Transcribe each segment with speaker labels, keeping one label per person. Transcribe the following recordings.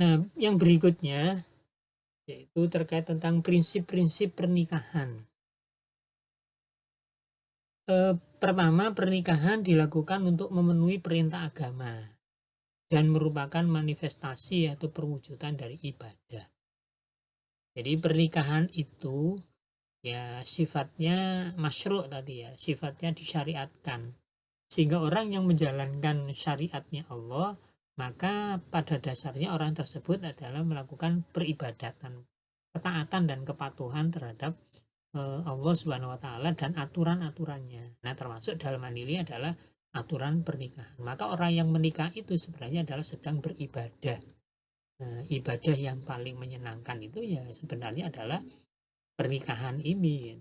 Speaker 1: Nah, yang berikutnya yaitu terkait tentang prinsip-prinsip pernikahan. Pertama, pernikahan dilakukan untuk memenuhi perintah agama dan merupakan manifestasi atau perwujudan dari ibadah. Jadi pernikahan itu ya sifatnya masyru' tadi ya, sifatnya disyariatkan. Sehingga orang yang menjalankan syariatnya Allah, maka pada dasarnya orang tersebut adalah melakukan peribadatan, ketaatan dan kepatuhan terhadap Allah Subhanahu wa taala dan aturan-aturannya. Nah, termasuk dalam hal ini adalah aturan pernikahan. Maka orang yang menikah itu sebenarnya adalah sedang beribadah. Nah, ibadah yang paling menyenangkan itu ya sebenarnya adalah pernikahan ini,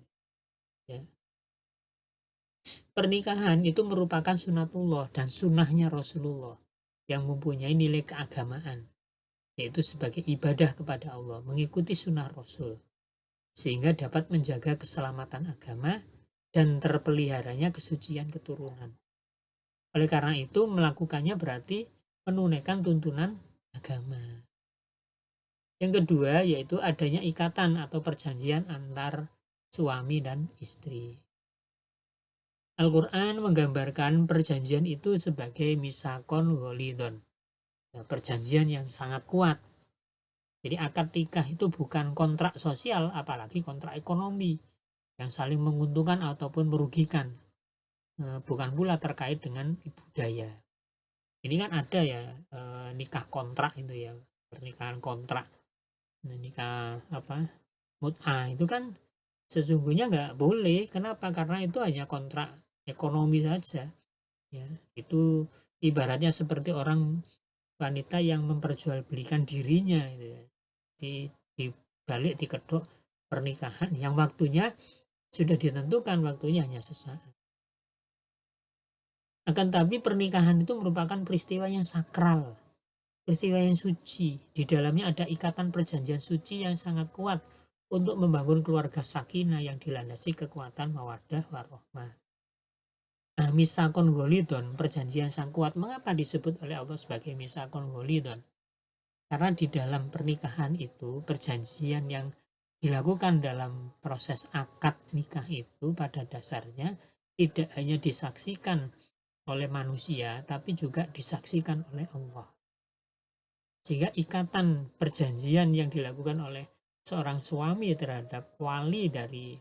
Speaker 1: ya. Pernikahan itu merupakan sunatullah dan sunnahnya Rasulullah yang mempunyai nilai keagamaan, yaitu sebagai ibadah kepada Allah, mengikuti sunnah Rasul, sehingga dapat menjaga keselamatan agama dan terpeliharanya kesucian keturunan. Oleh karena itu, melakukannya berarti menunaikan tuntunan agama. Yang kedua, yaitu adanya ikatan atau perjanjian antar suami dan istri. Al-Quran menggambarkan perjanjian itu sebagai misakon ghalidhon, perjanjian yang sangat kuat. Jadi akad nikah itu bukan kontrak sosial, apalagi kontrak ekonomi yang saling menguntungkan ataupun merugikan. Bukan pula terkait dengan budaya. Ini kan ada ya nikah kontrak itu ya, pernikahan kontrak, nikah apa mut'ah itu kan sesungguhnya nggak boleh. Kenapa? Karena itu hanya kontrak ekonomi saja. Ya, itu ibaratnya seperti orang wanita yang memperjualbelikan dirinya gitu ya. Di balik di kedok pernikahan yang waktunya sudah ditentukan, waktunya hanya sesaat. Akan tapi pernikahan itu merupakan peristiwa yang sakral, peristiwa yang suci. Di dalamnya ada ikatan perjanjian suci yang sangat kuat untuk membangun keluarga sakinah yang dilandasi kekuatan mawaddah warahmah. Nah, misakon ghalidhon, perjanjian sang kuat, mengapa disebut oleh Allah sebagai misakon ghalidhon? Karena di dalam pernikahan itu, perjanjian yang dilakukan dalam proses akad nikah itu pada dasarnya tidak hanya disaksikan oleh manusia, tapi juga disaksikan oleh Allah. Sehingga ikatan perjanjian yang dilakukan oleh seorang suami terhadap wali dari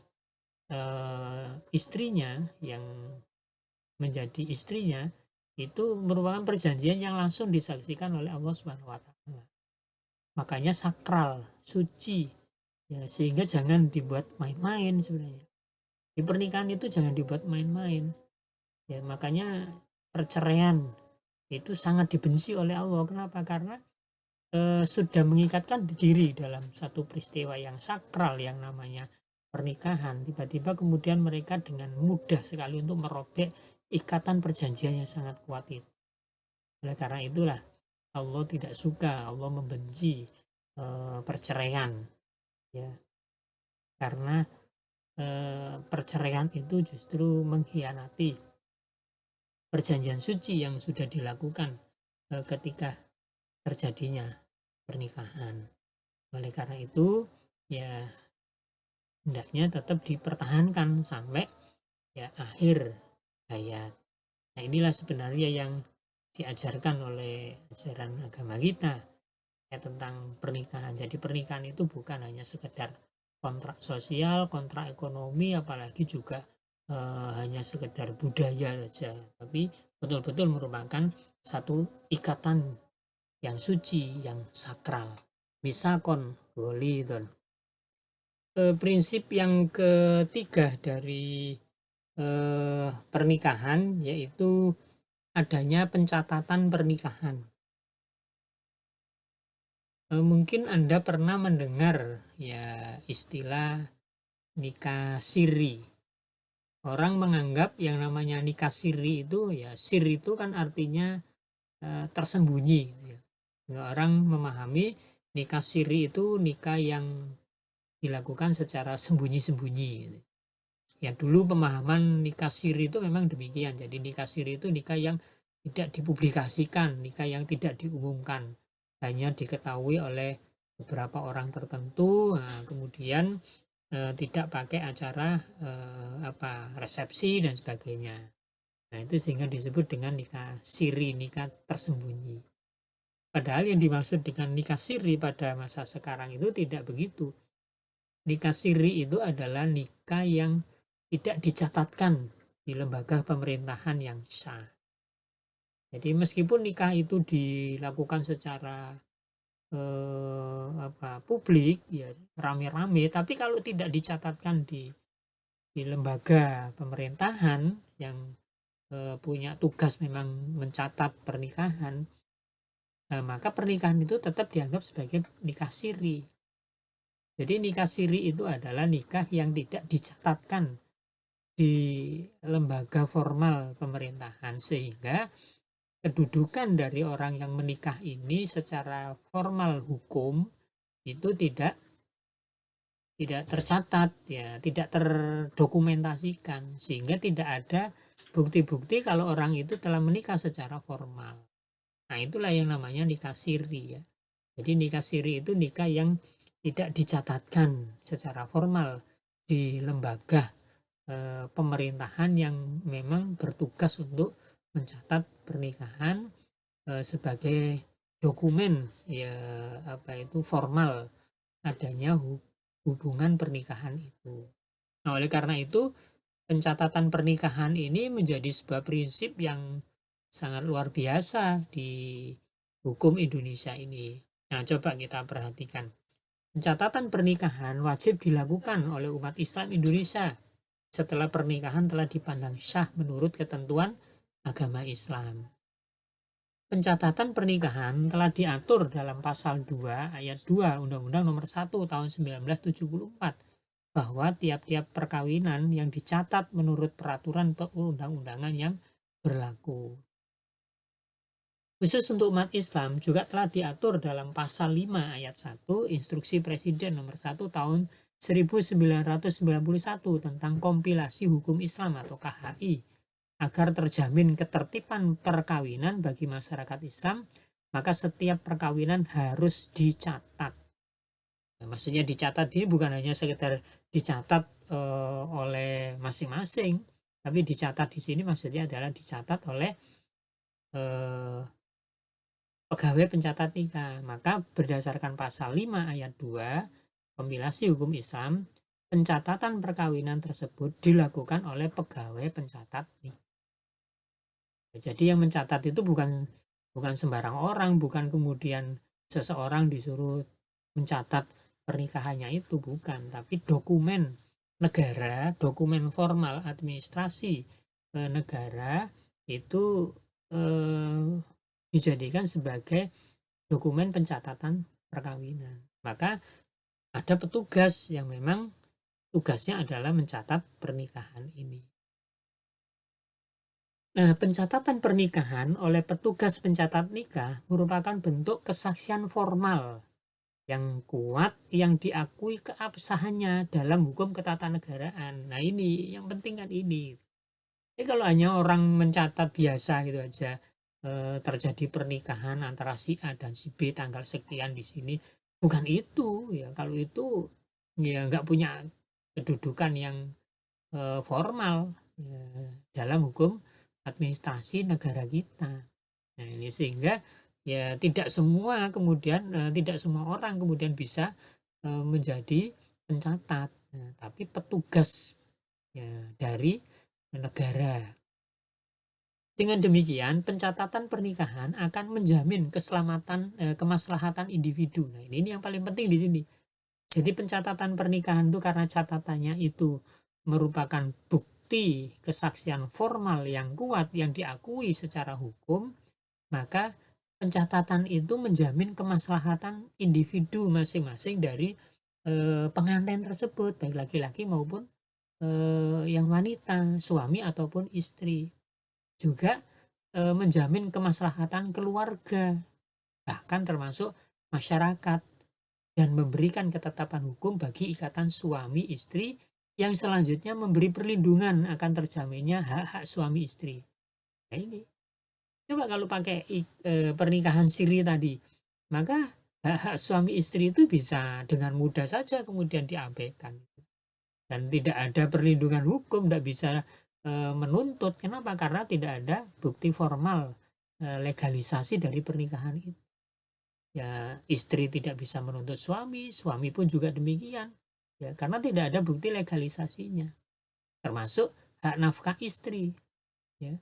Speaker 1: istrinya yang menjadi istrinya itu merupakan perjanjian yang langsung disaksikan oleh Allah Subhanahu wa taala. Makanya sakral, suci. Ya, sehingga jangan dibuat main-main sebenarnya. Di pernikahan itu jangan dibuat main-main. Ya, makanya perceraian itu sangat dibenci oleh Allah. Kenapa? Karena sudah mengikatkan diri dalam satu peristiwa yang sakral yang namanya pernikahan. Tiba-tiba kemudian mereka dengan mudah sekali untuk merobek ikatan perjanjian yang sangat kuat itu. Oleh karena itulah Allah tidak suka, Allah membenci perceraian, ya, karena perceraian itu justru mengkhianati perjanjian suci yang sudah dilakukan ketika terjadinya pernikahan. Oleh karena itu, ya hendaknya tetap dipertahankan sampai ya akhir hayat. Nah, inilah sebenarnya yang diajarkan oleh ajaran agama kita ya, tentang pernikahan. Jadi pernikahan itu bukan hanya sekedar kontrak sosial, kontrak ekonomi, apalagi juga hanya sekedar budaya saja, tapi betul-betul merupakan satu ikatan yang suci, yang sakral. Misakon golidon. Prinsip yang ketiga dari pernikahan yaitu adanya pencatatan pernikahan. Mungkin Anda pernah mendengar ya istilah nikah siri. Orang menganggap yang namanya nikah siri itu ya sir itu kan artinya tersembunyi. Ya. Orang memahami nikah siri itu nikah yang dilakukan secara sembunyi-sembunyi. Ya dulu pemahaman nikah siri itu memang demikian. Jadi nikah siri itu nikah yang tidak dipublikasikan, nikah yang tidak diumumkan. hanya diketahui oleh beberapa orang tertentu. Nah, kemudian tidak pakai acara resepsi dan sebagainya. Nah, itu sehingga disebut dengan nikah siri, nikah tersembunyi. Padahal yang dimaksud dengan nikah siri pada masa sekarang itu tidak begitu. Nikah siri itu adalah nikah yang tidak dicatatkan di lembaga pemerintahan yang sah. Jadi meskipun nikah itu dilakukan secara publik, ya rame-rame, tapi kalau tidak dicatatkan di lembaga pemerintahan yang punya tugas memang mencatat pernikahan, maka pernikahan itu tetap dianggap sebagai nikah siri. Jadi nikah siri itu adalah nikah yang tidak dicatatkan di lembaga formal pemerintahan, sehingga kedudukan dari orang yang menikah ini secara formal hukum itu tidak tercatat, ya tidak terdokumentasikan, sehingga tidak ada bukti-bukti kalau orang itu telah menikah secara formal. Nah, itulah yang namanya nikah siri, ya. Jadi nikah siri itu nikah yang tidak dicatatkan secara formal di lembaga pemerintahan yang memang bertugas untuk mencatat pernikahan sebagai dokumen, ya formal adanya hubungan pernikahan itu. Nah, oleh karena itu pencatatan pernikahan ini menjadi sebuah prinsip yang sangat luar biasa di hukum Indonesia ini. Nah, coba kita perhatikan. Pencatatan pernikahan wajib dilakukan oleh umat Islam Indonesia setelah pernikahan telah dipandang sah menurut ketentuan agama Islam. Pencatatan pernikahan telah diatur dalam pasal 2 ayat 2 Undang-Undang Nomor 1 Tahun 1974 bahwa tiap-tiap perkawinan yang dicatat menurut peraturan perundang-undangan yang berlaku. Khusus untuk umat Islam juga telah diatur dalam pasal 5 ayat 1 Instruksi Presiden Nomor 1 Tahun 1991 tentang kompilasi hukum Islam atau KHI, agar terjamin ketertiban perkawinan bagi masyarakat Islam, maka setiap perkawinan harus dicatat. Nah, maksudnya dicatat ini bukan hanya sekedar dicatat oleh masing-masing, tapi dicatat di sini maksudnya adalah dicatat oleh pegawai pencatat nikah. Maka berdasarkan pasal 5 ayat 2 kompilasi hukum Islam, pencatatan perkawinan tersebut dilakukan oleh pegawai pencatat nikah. Jadi yang mencatat itu bukan sembarang orang, bukan kemudian seseorang disuruh mencatat pernikahannya itu, bukan, tapi dokumen negara, dokumen formal administrasi negara itu dijadikan sebagai dokumen pencatatan perkawinan. Maka ada petugas yang memang tugasnya adalah mencatat pernikahan ini. Nah, pencatatan pernikahan oleh petugas pencatat nikah merupakan bentuk kesaksian formal yang kuat yang diakui keabsahannya dalam hukum ketatanegaraan. Nah, ini yang penting kan ini. Jadi kalau hanya orang mencatat biasa gitu aja, terjadi pernikahan antara si A dan si B tanggal sekian di sini, bukan itu ya. Kalau itu ya nggak punya kedudukan yang formal ya, dalam hukum administrasi negara kita. Nah, ini sehingga ya tidak semua orang kemudian bisa menjadi pencatat, tapi petugas ya, dari negara. Dengan demikian, pencatatan pernikahan akan menjamin kemaslahatan individu. Nah, ini yang paling penting di sini. Jadi pencatatan pernikahan itu karena catatannya itu merupakan bukti kesaksian formal yang kuat yang diakui secara hukum, maka pencatatan itu menjamin kemaslahatan individu masing-masing dari pengantin tersebut, baik laki-laki maupun yang wanita, suami ataupun istri. Juga menjamin kemaslahatan keluarga, bahkan termasuk masyarakat, dan memberikan ketetapan hukum bagi ikatan suami istri yang selanjutnya memberi perlindungan akan terjaminnya hak-hak suami istri. Nah, ini coba kalau pakai pernikahan siri tadi, maka hak-hak suami istri itu bisa dengan mudah saja kemudian diabaikan. Dan tidak ada perlindungan hukum, tidak bisa menuntut. Kenapa? Karena tidak ada bukti formal legalisasi dari pernikahan itu. Ya, istri tidak bisa menuntut suami, suami pun juga demikian. Ya, karena tidak ada bukti legalisasinya. Termasuk hak nafkah istri. Ya.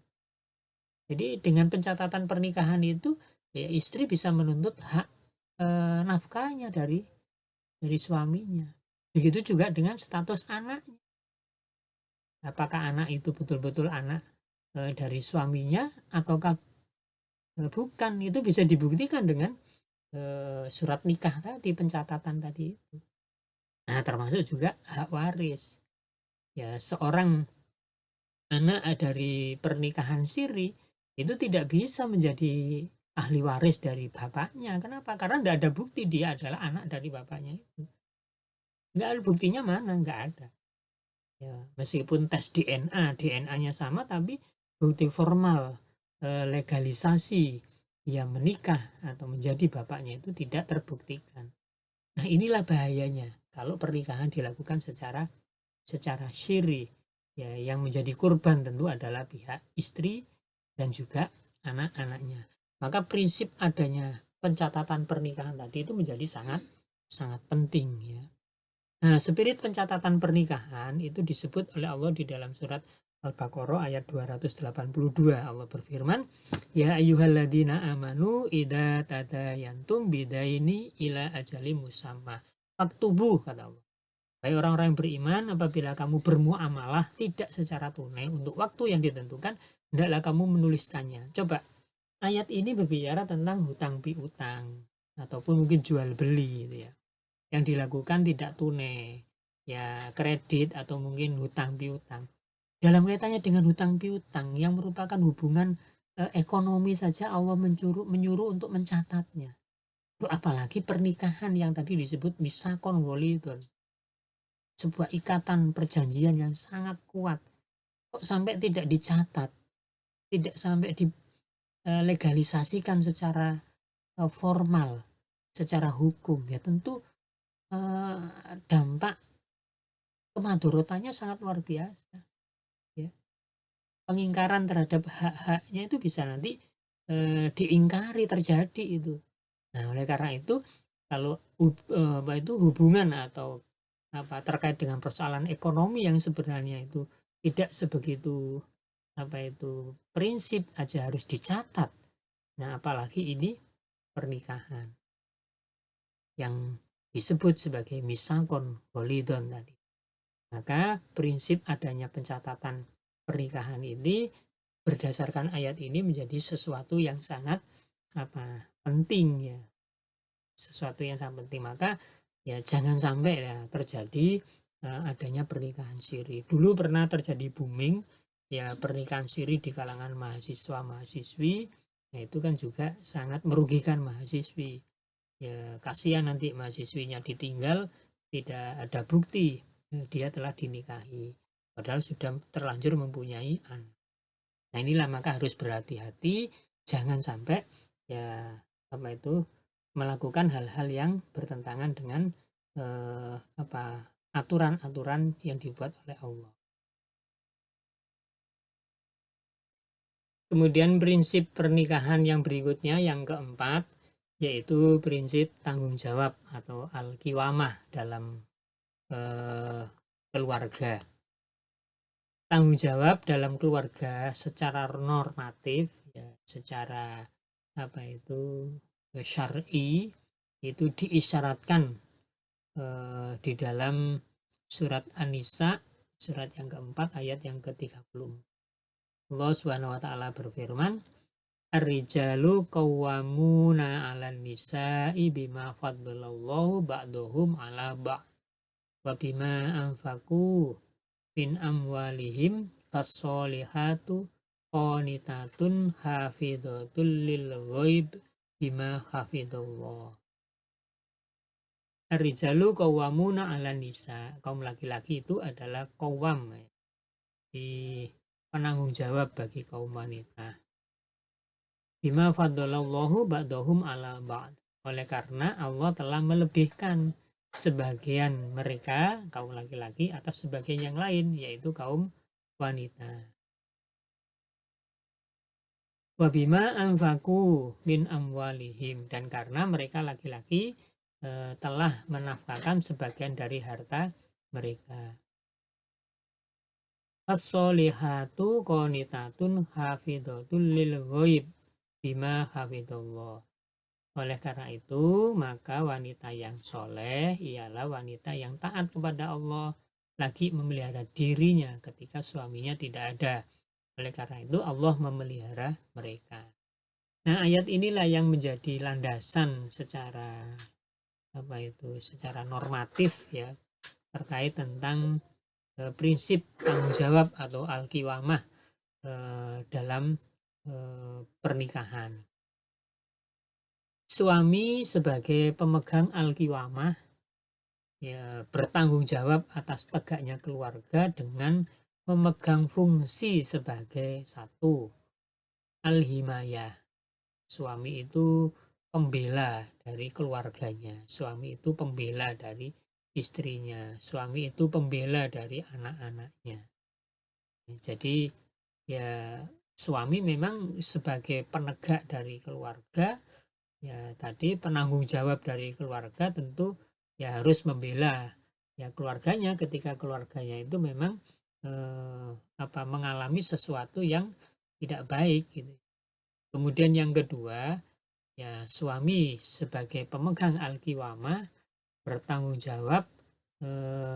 Speaker 1: Jadi dengan pencatatan pernikahan itu, ya istri bisa menuntut hak nafkahnya dari suaminya. Begitu juga dengan status anaknya. Apakah anak itu betul-betul anak dari suaminya ataukah bukan? Itu bisa dibuktikan dengan surat nikah tadi, pencatatan tadi itu. Nah, termasuk juga hak waris. Ya, seorang anak dari pernikahan siri itu tidak bisa menjadi ahli waris dari bapaknya. Kenapa? Karena tidak ada bukti dia adalah anak dari bapaknya itu. Nggak ada buktinya, mana? Nggak ada. Ya, meskipun tes DNA-nya sama, tapi bukti formal legalisasi dia menikah atau menjadi bapaknya itu tidak terbuktikan. Nah, inilah bahayanya kalau pernikahan dilakukan secara syiri. Ya, yang menjadi korban tentu adalah pihak istri dan juga anak-anaknya. Maka prinsip adanya pencatatan pernikahan tadi itu menjadi sangat penting, ya. Nah, spirit pencatatan pernikahan itu disebut oleh Allah di dalam surat Al-Baqarah ayat 282. Allah berfirman, "Ya ayyuhalladzina amanu idza tadayantum bidaini ila ajalin musamma faktubuh," kata Allah. Hai orang-orang yang beriman, apabila kamu bermuamalah tidak secara tunai untuk waktu yang ditentukan, hendaklah kamu menuliskannya. Coba, ayat ini berbicara tentang hutang piutang ataupun mungkin jual beli gitu ya. Yang dilakukan tidak tunai, ya kredit atau mungkin hutang piutang. Dalam kaitannya dengan hutang piutang yang merupakan hubungan ekonomi saja, Allah menyuruh untuk mencatatnya. Apalagi pernikahan yang tadi disebut misakon golidon, sebuah ikatan perjanjian yang sangat kuat. Kok sampai tidak dicatat, tidak sampai dilegalisasikan secara formal, secara hukum, ya tentu dampak kemadorotannya sangat luar biasa, ya. Pengingkaran terhadap hak-haknya itu bisa nanti diingkari, terjadi itu. Nah, oleh karena itu kalau hubungan atau terkait dengan persoalan ekonomi yang sebenarnya itu tidak sebegitu prinsip aja harus dicatat. Nah, apalagi ini pernikahan yang disebut sebagai misakon golidon tadi. Maka prinsip adanya pencatatan pernikahan ini berdasarkan ayat ini menjadi sesuatu yang sangat penting, ya. Sesuatu yang sangat penting. Maka ya jangan sampai ya terjadi adanya pernikahan siri. Dulu pernah terjadi booming ya pernikahan siri di kalangan mahasiswa-mahasiswi. Nah, itu kan juga sangat merugikan mahasiswi. Ya kasihan nanti mahasiswinya ditinggal, tidak ada bukti dia telah dinikahi, padahal sudah terlanjur mempunyai anak. Nah, inilah maka harus berhati-hati, jangan sampai ya melakukan hal-hal yang bertentangan dengan aturan-aturan yang dibuat oleh Allah. Kemudian prinsip pernikahan yang berikutnya, yang keempat, yaitu prinsip tanggung jawab atau al-qiwamah dalam keluarga. Tanggung jawab dalam keluarga secara normatif, ya, secara syar'i itu diisyaratkan di dalam surat An-Nisa surat yang keempat ayat yang ke-30. Allah Subhanahu wa taala berfirman, "Ar-rijalu qawwamuna 'alan nisa'i bima faddalallahu ba'dahum 'ala ba'd wa bima anfaqu min amwalihim fas-solihatu qanitatun hafidhatul lil ghaib bima hafidhallah." Ar-rijalu qawwamuna 'alan nisa. Kaum laki-laki itu adalah qawwam, di penanggung jawab bagi kaum wanita. Bima faddalallahu ba'dahum 'ala ba'd. Oleh karena Allah telah melebihkan sebagian mereka kaum laki-laki atas sebagian yang lain, yaitu kaum wanita. Wabima anfaku min amwalihim, dan karena mereka laki-laki telah menafkahkan sebagian dari harta mereka. As-solihatu qanitatun hafidhatul lil ghaib bima hafidhallah. Oleh karena itu, maka wanita yang soleh ialah wanita yang taat kepada Allah, lagi memelihara dirinya ketika suaminya tidak ada. Oleh karena itu, Allah memelihara mereka. Nah, ayat inilah yang menjadi landasan secara secara normatif ya, terkait tentang prinsip tanggung jawab atau al-qiwamah dalam pernikahan. Suami sebagai pemegang al-qiwamah ya bertanggung jawab atas tegaknya keluarga dengan memegang fungsi sebagai satu al-himayah. Suami itu pembela dari keluarganya, suami itu pembela dari istrinya, suami itu pembela dari anak-anaknya. Jadi ya suami memang sebagai penegak dari keluarga, ya tadi penanggung jawab dari keluarga tentu ya harus membela ya keluarganya ketika keluarganya itu memang mengalami sesuatu yang tidak baik gitu. Kemudian yang kedua, ya suami sebagai pemegang al-qiwamah bertanggung jawab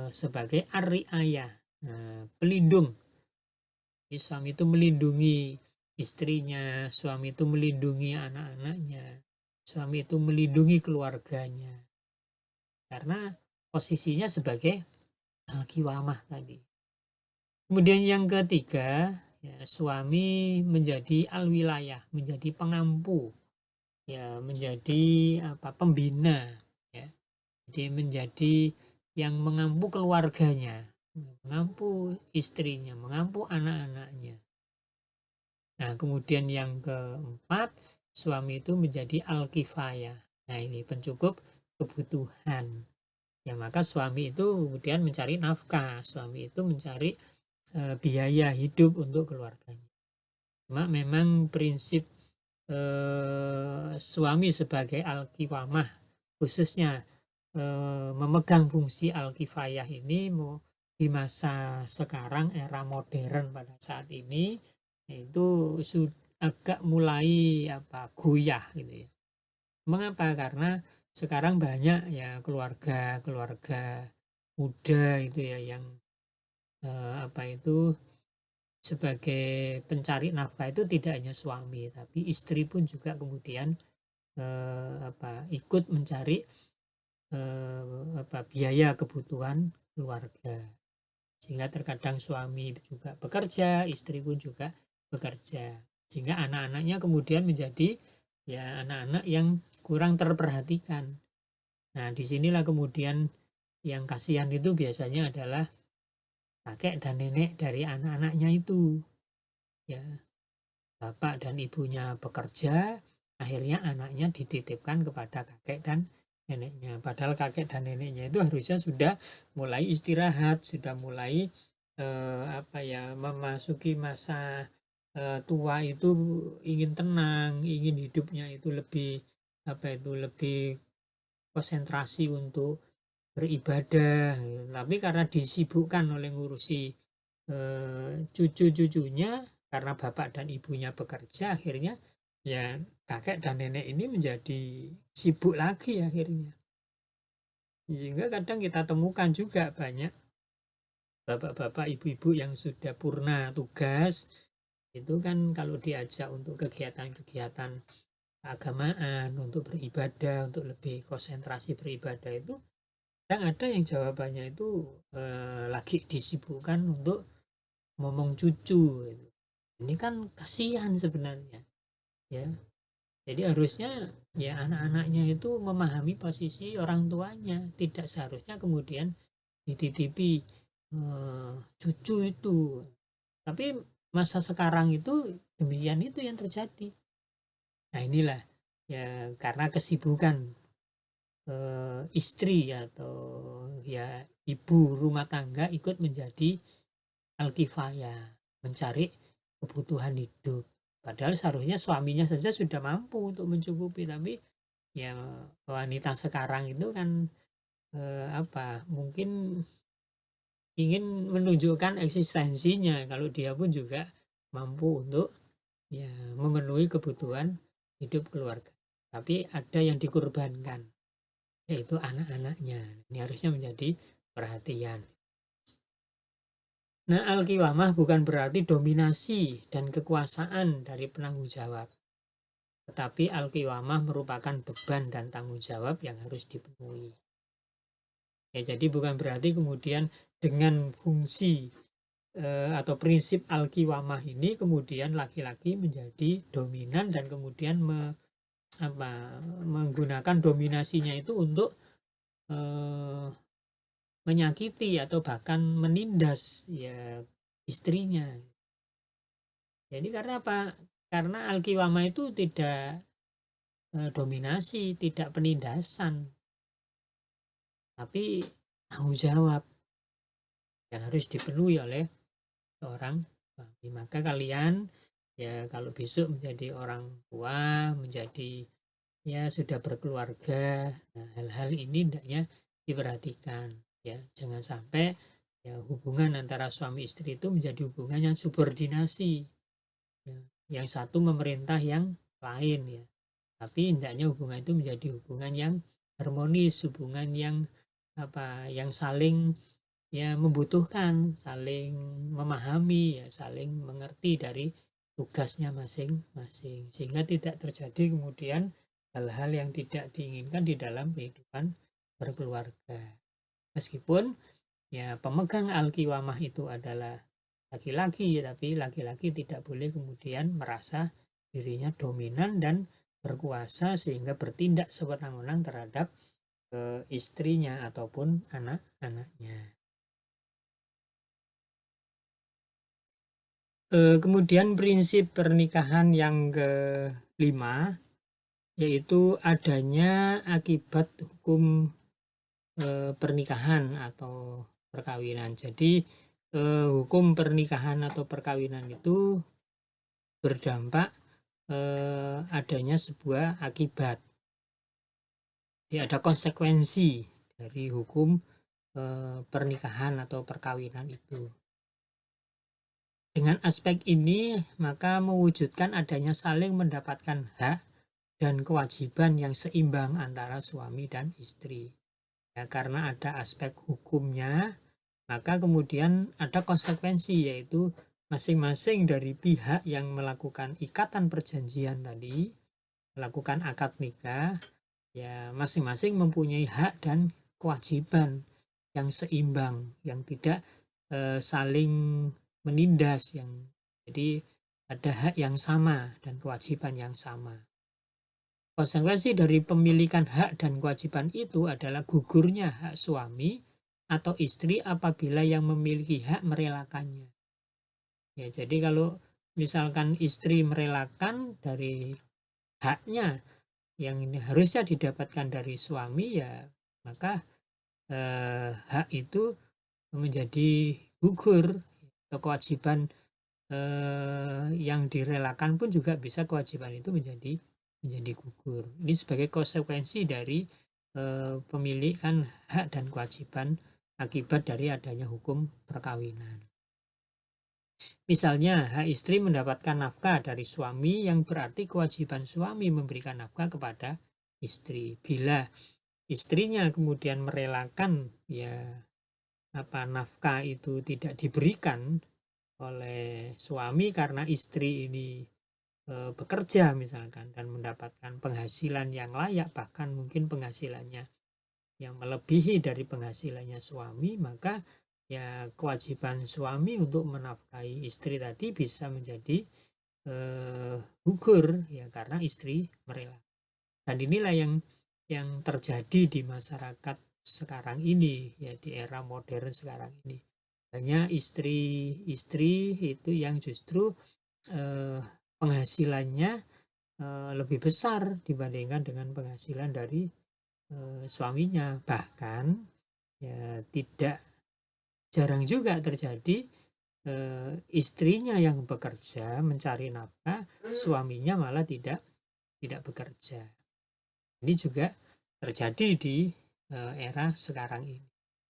Speaker 1: sebagai ar-ri'ayah, pelindung. Jadi, suami itu melindungi istrinya, suami itu melindungi anak-anaknya, suami itu melindungi keluarganya. Karena posisinya sebagai al-qiwamah tadi. Kemudian yang ketiga, ya, suami menjadi al-wilayah, menjadi pengampu, ya menjadi pembina, ya. Jadi menjadi yang mengampu keluarganya, mengampu istrinya, mengampu anak-anaknya. Nah, kemudian yang keempat, suami itu menjadi al-kifayah. Nah, ini pencukup kebutuhan. Ya, maka suami itu kemudian mencari nafkah, suami itu mencari biaya hidup untuk keluarganya. Cuma memang prinsip suami sebagai al-qiwamah khususnya memegang fungsi al-kifayah ini di masa sekarang era modern pada saat ini itu agak mulai goyah gitu ya. Mengapa? Karena sekarang banyak ya keluarga muda itu ya yang sebagai pencari nafkah itu tidak hanya suami tapi istri pun juga kemudian ikut mencari biaya kebutuhan keluarga, sehingga terkadang suami juga bekerja, istri pun juga bekerja, sehingga anak-anaknya kemudian menjadi ya anak-anak yang kurang terperhatikan. Nah, disinilah kemudian yang kasihan itu biasanya adalah kakek dan nenek dari anak-anaknya itu. Ya, bapak dan ibunya bekerja, akhirnya anaknya dititipkan kepada kakek dan neneknya. Padahal kakek dan neneknya itu harusnya sudah mulai istirahat, sudah mulai memasuki masa tua itu ingin tenang, ingin hidupnya itu lebih lebih konsentrasi untuk beribadah. Tapi karena disibukkan oleh ngurusi cucu-cucunya, karena bapak dan ibunya bekerja, akhirnya ya kakek dan nenek ini menjadi sibuk lagi akhirnya. Sehingga kadang kita temukan juga banyak bapak-bapak ibu-ibu yang sudah purna tugas itu kan kalau diajak untuk kegiatan-kegiatan keagamaan, untuk beribadah, untuk lebih konsentrasi beribadah itu kadang ada yang jawabannya itu lagi disibukkan untuk ngomong cucu. Ini kan kasihan sebenarnya ya. Jadi harusnya ya anak-anaknya itu memahami posisi orang tuanya, tidak seharusnya kemudian dititipi cucu itu. Tapi masa sekarang itu demikian itu yang terjadi. Nah, inilah ya karena kesibukan istri atau ya ibu rumah tangga ikut menjadi al-kifayah, mencari kebutuhan hidup. Padahal seharusnya suaminya saja sudah mampu untuk mencukupi, tapi ya wanita sekarang itu kan mungkin ingin menunjukkan eksistensinya kalau dia pun juga mampu untuk ya memenuhi kebutuhan hidup keluarga. Tapi ada yang dikorbankan, yaitu anak-anaknya. Ini harusnya menjadi perhatian. Nah, al-qiwamah bukan berarti dominasi dan kekuasaan dari penanggung jawab. Tetapi al-qiwamah merupakan beban dan tanggung jawab yang harus dipenuhi. Ya, jadi bukan berarti kemudian dengan fungsi atau prinsip al-qiwamah ini kemudian laki-laki menjadi dominan dan kemudian menggunakan dominasinya itu untuk menyakiti atau bahkan menindas ya istrinya. Jadi karena apa? Karena al-qiwamah itu tidak dominasi, tidak penindasan, tapi tanggung jawab yang harus dipenuhi oleh seorang suami. Maka kalian ya kalau besok menjadi orang tua, menjadi ya sudah berkeluarga, nah, hal-hal ini hendaknya diperhatikan ya. Jangan sampai ya hubungan antara suami istri itu menjadi hubungan yang subordinasi. Ya. Yang satu memerintah yang lain ya. Tapi hendaknya hubungan itu menjadi hubungan yang harmonis, hubungan yang yang saling ya membutuhkan, saling memahami ya, saling mengerti dari tugasnya masing-masing, sehingga tidak terjadi kemudian hal-hal yang tidak diinginkan di dalam kehidupan berkeluarga. Meskipun ya pemegang al-qiwamah itu adalah laki-laki, tapi laki-laki tidak boleh kemudian merasa dirinya dominan dan berkuasa sehingga bertindak sewenang-wenang terhadap istrinya ataupun anak-anaknya. Kemudian prinsip pernikahan yang kelima yaitu adanya akibat hukum pernikahan atau perkawinan. Jadi hukum pernikahan atau perkawinan itu berdampak adanya sebuah akibat. Jadi ada konsekuensi dari hukum pernikahan atau perkawinan itu. Dengan aspek ini, maka mewujudkan adanya saling mendapatkan hak dan kewajiban yang seimbang antara suami dan istri. Ya, karena ada aspek hukumnya, maka kemudian ada konsekuensi, yaitu masing-masing dari pihak yang melakukan ikatan perjanjian tadi, melakukan akad nikah, ya masing-masing mempunyai hak dan kewajiban yang seimbang, yang tidak saling menindas, yang jadi ada hak yang sama dan kewajiban yang sama. Konsekuensi dari pemilikan hak dan kewajiban itu adalah gugurnya hak suami atau istri apabila yang memiliki hak merelakannya. Ya, jadi kalau misalkan istri merelakan dari haknya yang ini harusnya didapatkan dari suami, ya maka hak itu menjadi gugur, atau kewajiban yang direlakan pun juga bisa kewajiban itu menjadi gugur. Ini sebagai konsekuensi dari pemilikan hak dan kewajiban akibat dari adanya hukum perkawinan. Misalnya, hak istri mendapatkan nafkah dari suami, yang berarti kewajiban suami memberikan nafkah kepada istri. Bila istrinya kemudian merelakan ya nafkah itu tidak diberikan oleh suami karena istri ini bekerja misalkan dan mendapatkan penghasilan yang layak, bahkan mungkin penghasilannya yang melebihi dari penghasilannya suami, maka ya kewajiban suami untuk menafkahi istri tadi bisa menjadi gugur ya karena istri merelakan. Dan inilah yang terjadi di masyarakat sekarang ini, ya di era modern sekarang ini. Banyak istri-istri itu yang justru penghasilannya lebih besar dibandingkan dengan penghasilan dari suaminya. Bahkan ya tidak jarang juga terjadi istrinya yang bekerja mencari nafkah, suaminya malah tidak bekerja. Ini juga terjadi di era sekarang ini.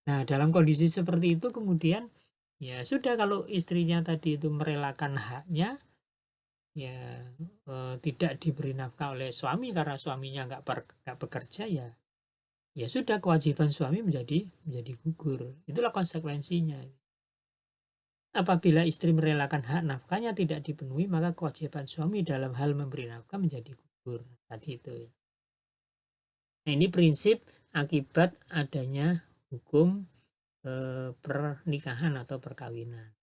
Speaker 1: Nah, dalam kondisi seperti itu kemudian ya sudah, kalau istrinya tadi itu merelakan haknya, ya tidak diberi nafkah oleh suami karena suaminya nggak bekerja, ya sudah, kewajiban suami menjadi gugur. Itulah konsekuensinya. Apabila istri merelakan hak nafkahnya tidak dipenuhi, maka kewajiban suami dalam hal memberi nafkah menjadi gugur. Tadi itu. Nah, ini prinsip akibat adanya hukum pernikahan atau perkawinan.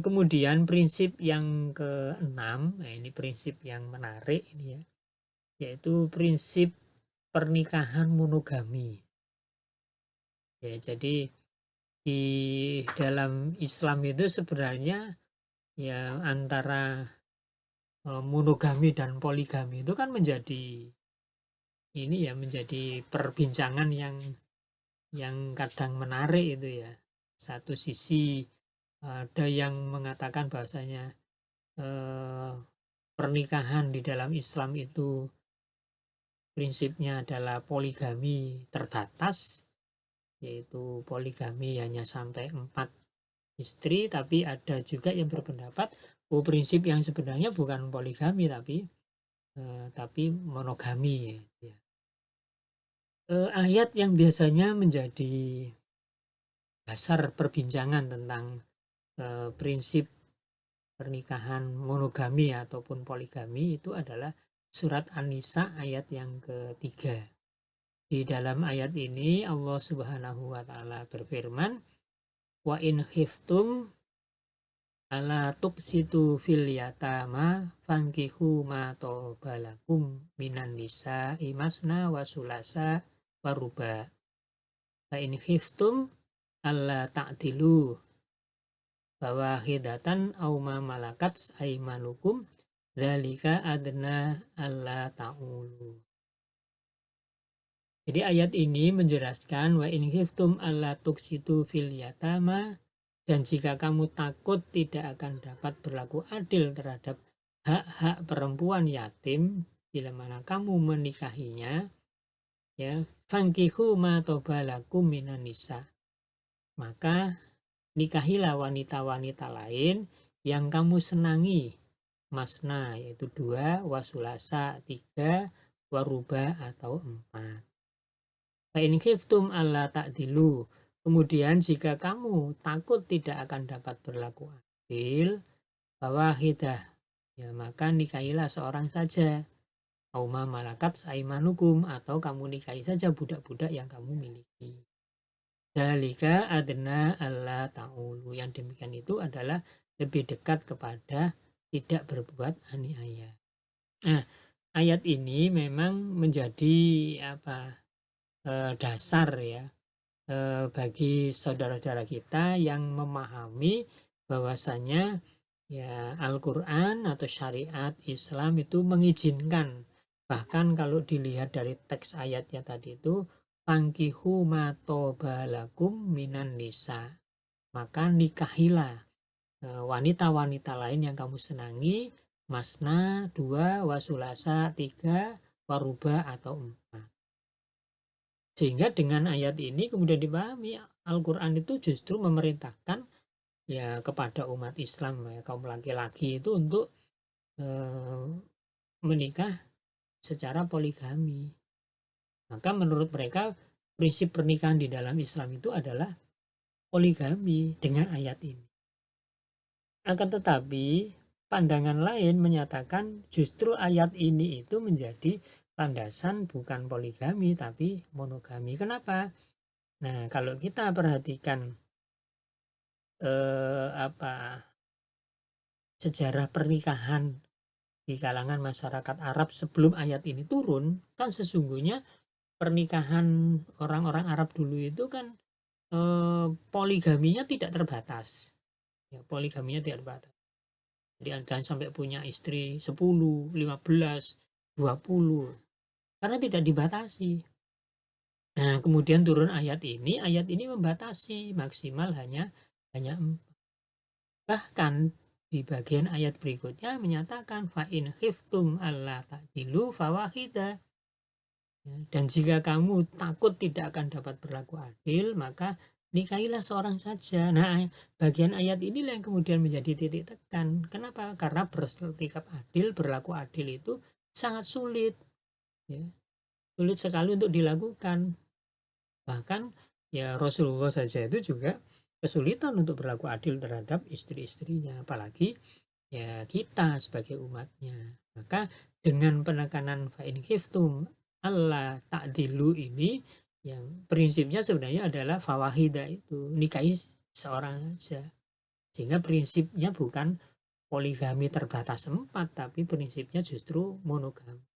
Speaker 1: Kemudian prinsip yang keenam, nah ini prinsip yang menarik ini ya, yaitu prinsip pernikahan monogami. Ya, jadi di dalam Islam itu sebenarnya ya antara monogami dan poligami itu kan menjadi perbincangan yang kadang menarik itu ya. Satu sisi ada yang mengatakan bahwasanya pernikahan di dalam Islam itu prinsipnya adalah poligami terbatas, yaitu poligami hanya sampai 4 istri. Tapi ada juga yang berpendapat prinsip yang sebenarnya bukan poligami tapi monogami ya. Ayat yang biasanya menjadi dasar perbincangan tentang prinsip pernikahan monogami ataupun poligami itu adalah surat An-Nisa ayat yang ketiga. Di dalam ayat ini Allah Subhanahu wa taala berfirman, wa in khiftum ala tuqsitu fil yatama fankihu ma tobalakum minan nisa imasna wa sulasa wa ruba. Fa in khiftum alla ta'dilu fawahidatan aw ma malakat aymanukum dzalika adna alla ta'ulu. Jadi ayat ini menjelaskan wa in khiftum alla tuqsitu fil yatama, dan jika kamu takut tidak akan dapat berlaku adil terhadap hak-hak perempuan yatim bila mana kamu menikahinya, ya, fankihu ma tobalakum minan nisa, maka nikahilah wanita-wanita lain yang kamu senangi, masna yaitu 2, wasulasa 3, waruba atau 4. Fa in khiftum alla ta'dilu, kemudian jika kamu takut tidak akan dapat berlaku adil, fawahidah, ya maka nikahilah seorang saja, auma malakat aimanukum, atau kamu nikahi saja budak-budak yang kamu miliki. Dzalika adna alla ta'ulu, yang demikian itu adalah lebih dekat kepada tidak berbuat aniaya. Nah, ayat ini memang menjadi dasar ya bagi saudara-saudara kita yang memahami bahwasanya ya Al-Quran atau syariat Islam itu mengizinkan. Bahkan kalau dilihat dari teks ayatnya tadi itu, fankihu ma tobalakum minan nisa, maka nikahilah wanita-wanita lain yang kamu senangi, masna 2, wasulasa 3, waruba atau 4. Sehingga dengan ayat ini kemudian dipahami Al-Quran itu justru memerintahkan ya kepada umat Islam, ya, kaum laki-laki itu untuk menikah secara poligami. Maka menurut mereka prinsip pernikahan di dalam Islam itu adalah poligami dengan ayat ini. Akan tetapi pandangan lain menyatakan justru ayat ini itu menjadi landasan bukan poligami tapi monogami. Kenapa? Nah, kalau kita perhatikan sejarah pernikahan di kalangan masyarakat Arab sebelum ayat ini turun, kan sesungguhnya pernikahan orang-orang Arab dulu itu kan poligaminya tidak terbatas. Ya, poligaminya tidak terbatas. Jadi jangan sampai punya istri 10, 15, 20. karena tidak dibatasi. Nah, kemudian turun ayat ini membatasi maksimal hanya 4. Bahkan di bagian ayat berikutnya menyatakan fa in khiftum alla ta'dilu fawahidah. Dan jika kamu takut tidak akan dapat berlaku adil, maka nikahilah seorang saja. Nah, bagian ayat inilah yang kemudian menjadi titik tekan. Kenapa? Karena bersikap adil, berlaku adil itu sangat sulit. Ya. Sulit sekali untuk dilakukan. Bahkan ya Rasulullah saja itu juga kesulitan untuk berlaku adil terhadap istri-istrinya. Apalagi ya kita sebagai umatnya. Maka dengan penekanan fa'in khiftum Allah ta'dilu ini, yang prinsipnya sebenarnya adalah fawahida, itu nikahi seorang saja. Sehingga prinsipnya bukan poligami terbatas 4, tapi prinsipnya justru monogami.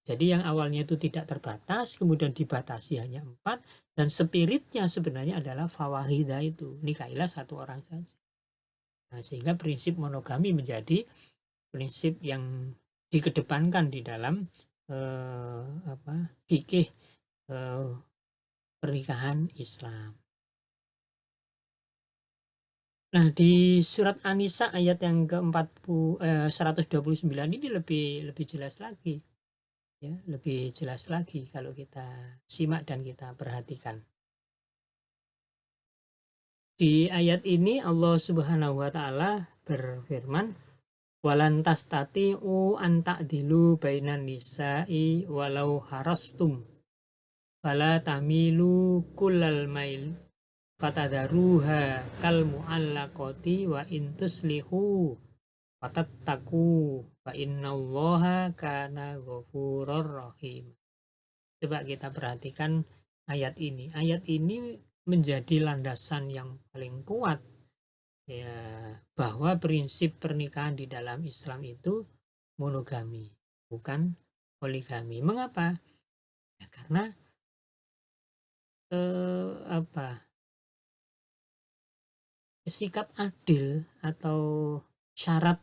Speaker 1: Jadi yang awalnya itu tidak terbatas, kemudian dibatasi hanya 4, dan spiritnya sebenarnya adalah fawahida, itu nikahilah satu orang saja. Nah, sehingga prinsip monogami menjadi prinsip yang dikedepankan di dalam fikih pernikahan Islam. Nah, di surat An-Nisa ayat yang ke-129 ini lebih jelas lagi. Ya, lebih jelas lagi kalau kita simak dan kita perhatikan. Di ayat ini Allah Subhanahu wa taala berfirman, walan tastati'u an ta'dilu bainan nisa'i walau harastum fala tamilu kullal mail fatadaruha kal mu'allaqati wa in tuslihu watattaqu fa innallaha kana ghafurur rahim. Coba kita perhatikan ayat ini. Ayat ini menjadi landasan yang paling kuat ya, bahwa prinsip pernikahan di dalam Islam itu monogami, bukan poligami. Mengapa? Ya, karena sikap adil atau syarat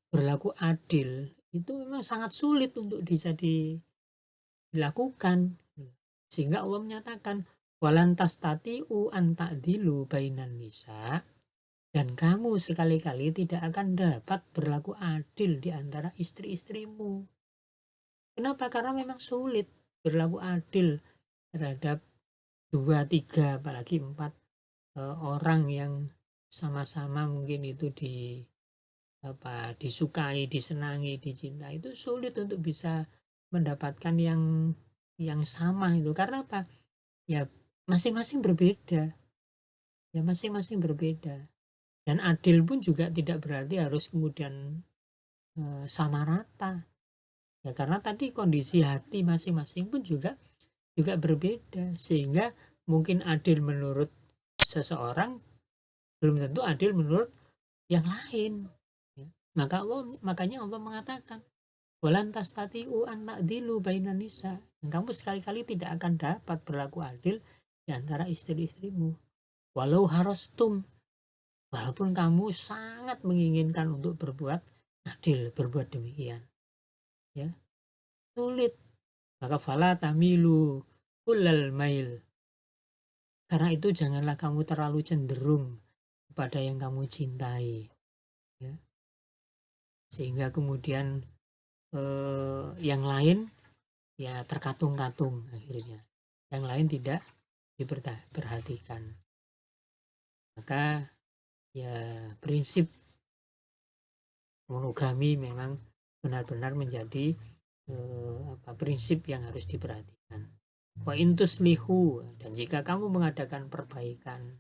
Speaker 1: berlaku adil itu memang sangat sulit untuk bisa dilakukan. Sehingga Allah menyatakan walantas tati'u an ta'dilu bainan nisa, dan kamu sekali-kali tidak akan dapat berlaku adil di antara istri-istrimu. Kenapa? Karena memang sulit berlaku adil terhadap 2, 3, apalagi 4 orang yang sama-sama mungkin itu disukai, disenangi, dicintai. Itu sulit untuk bisa mendapatkan yang sama itu. Karena apa? Ya masing-masing berbeda. Ya masing-masing berbeda. Dan adil pun juga tidak berarti harus kemudian sama rata. Ya karena tadi kondisi hati masing-masing pun juga berbeda, sehingga mungkin adil menurut seseorang belum tentu adil menurut yang lain. Ya. Makanya Allah mengatakan walan tastati'u an ta'dilu bainan nisa, dan kamu sekali-kali tidak akan dapat berlaku adil di antara istri-istrimu walau harastum, walaupun kamu sangat menginginkan untuk berbuat adil, berbuat demikian. Ya, sulit. Maka fala tamilu kullal mail, karena itu janganlah kamu terlalu cenderung kepada yang kamu cintai, ya. Sehingga kemudian yang lain ya terkatung-katung, akhirnya yang lain tidak diperhatikan. Maka ya prinsip monogami memang benar-benar menjadi prinsip yang harus diperhatikan. Wa intuslihu, dan jika kamu mengadakan perbaikan,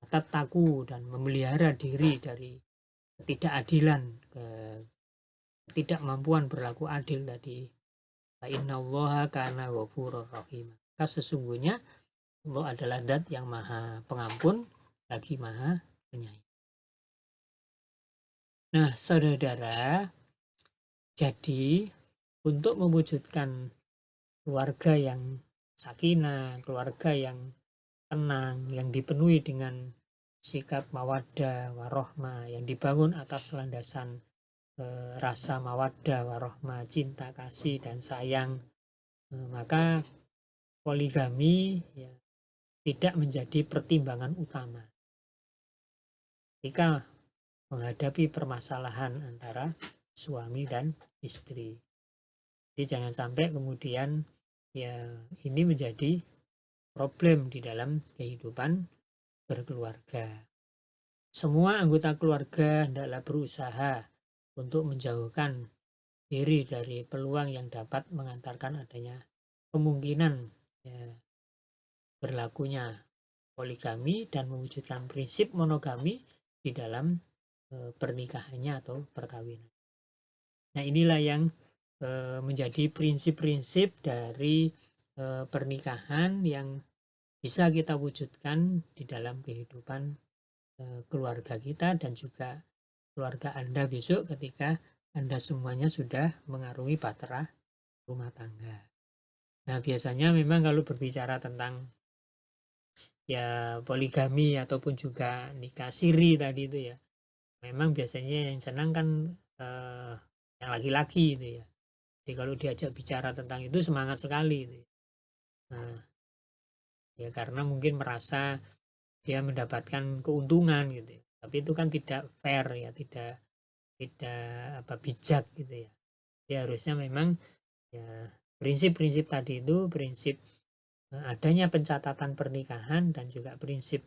Speaker 1: tattaku, dan memelihara diri dari ketidakadilan, ketidakmampuan berlaku adil tadi, fa innallaha kana ghafurur rahim, maka sesungguhnya Allah adalah zat yang maha pengampun lagi maha penyayang. Nah, saudara, jadi untuk mewujudkan keluarga yang sakinah, keluarga yang tenang, yang dipenuhi dengan sikap mawaddah warohmah, yang dibangun atas landasan rasa mawaddah warohmah, cinta, kasih, dan sayang, maka poligami ya tidak menjadi pertimbangan utama ketika menghadapi permasalahan antara suami dan istri. Jadi jangan sampai kemudian ya ini menjadi problem di dalam kehidupan berkeluarga. Semua anggota keluarga hendaklah berusaha untuk menjauhkan diri dari peluang yang dapat mengantarkan adanya kemungkinan ya, berlakunya poligami dan mewujudkan prinsip monogami di dalam pernikahannya atau perkawinan. Nah, inilah yang menjadi prinsip-prinsip dari pernikahan yang bisa kita wujudkan di dalam kehidupan keluarga kita dan juga keluarga Anda besok ketika Anda semuanya sudah mengarungi bahtera rumah tangga. Nah, biasanya memang kalau berbicara tentang ya poligami ataupun juga nikah siri tadi itu ya, memang biasanya yang senang kan yang laki-laki itu ya. Jadi kalau diajak bicara tentang itu semangat sekali itu. Nah, ya karena mungkin merasa dia mendapatkan keuntungan gitu ya. Tapi itu kan tidak fair ya, tidak bijak gitu ya. Jadi harusnya memang ya prinsip-prinsip tadi itu prinsip adanya pencatatan pernikahan dan juga prinsip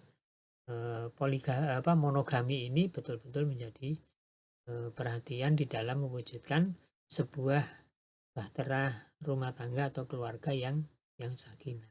Speaker 1: monogami ini betul-betul menjadi perhatian di dalam mewujudkan sebuah bahtera rumah tangga atau keluarga yang sakinah.